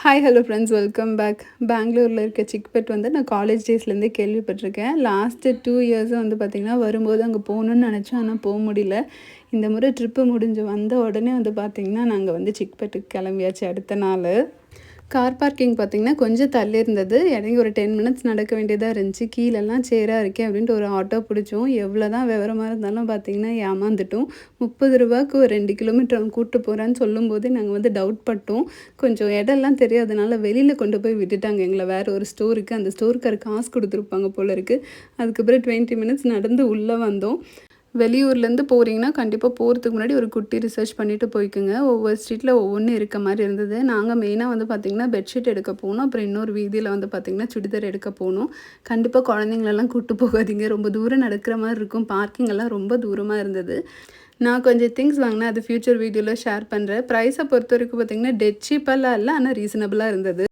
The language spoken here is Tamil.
Hi hello friends, welcome back. பெங்களூரில் இருக்க சிக்பெட் வந்து நான் காலேஜ் டேஸ்லேருந்தே கேள்விப்பட்டிருக்கேன். லாஸ்ட்டு 2 இயர்ஸும் வந்து பார்த்திங்கன்னா வரும்போது அங்கே போகணுன்னு நினச்சோம். ஆனால் போக முடியல. இந்த முறை ட்ரிப்பு முடிஞ்சு வந்த உடனே வந்து பார்த்திங்கன்னா நாங்கள் வந்து சிக்பெட்டுக்கு கிளம்பியாச்சு அடுத்த நாள். கார் பார்க்கிங் பார்த்திங்கன்னா கொஞ்சம் தள்ளி இருந்தது. இறங்கி ஒரு 10 மினிட்ஸ் நடக்க வேண்டியதாக இருந்துச்சு. கீழெல்லாம் சேராக இருக்கே அப்படின்ட்டு ஒரு ஆட்டோ பிடிச்சோம். எவ்வளோ தான் விவரமாக இருந்தாலும் பார்த்திங்கன்னா ஏமாந்துட்டோம். ₹30க்கு ஒரு 2 கிலோமீட்டர் அவன் கூப்பிட்டு போகிறான்னு சொல்லும்போதே நாங்கள் வந்து டவுட் பட்டோம். கொஞ்சம் இடம்லாம் தெரியாதனால வெளியில் கொண்டு போய் விட்டுட்டாங்க எங்களை வேறு ஒரு ஸ்டோருக்கு. அந்த ஸ்டோருக்கார காசு கொடுத்துருப்பாங்க போல இருக்குது. அதுக்கப்புறம் 20 மினிட்ஸ் நடந்து உள்ளே வந்தோம். வெளியூர்லேருந்து போகிறீங்கன்னா கண்டிப்பாக போகிறதுக்கு முன்னாடி ஒரு குட்டி ரிசர்ச் பண்ணிவிட்டு போய்க்குங்க. ஒவ்வொரு ஸ்ட்ரீட்டில் ஒவ்வொன்று இருக்க மாதிரி இருந்தது. நாங்கள் மெயினாக வந்து பார்த்திங்கன்னா பெட்ஷீட் எடுக்க போனோம். அப்புறம் இன்னொரு வீதியில் வந்து பார்த்திங்கன்னா சுடிதார் எடுக்க போனோம். கண்டிப்பாக குழந்தைங்களெல்லாம் கூப்பிட்டு போகாதீங்க. ரொம்ப தூரம் நடக்கிற மாதிரி இருக்கும். பார்க்கிங் எல்லாம் ரொம்ப தூரமாக இருந்தது. நான் கொஞ்சம் திங்ஸ் வாங்கினேன். அது ஃப்யூச்சர் வீடியோவில் ஷேர் பண்ணுறேன். ப்ரைஸை பொறுத்த வரைக்கும் பார்த்திங்கன்னா டெட் சீப்பெல்லாம் இல்லை, ஆனால் ரீசனபிளாக இருந்தது.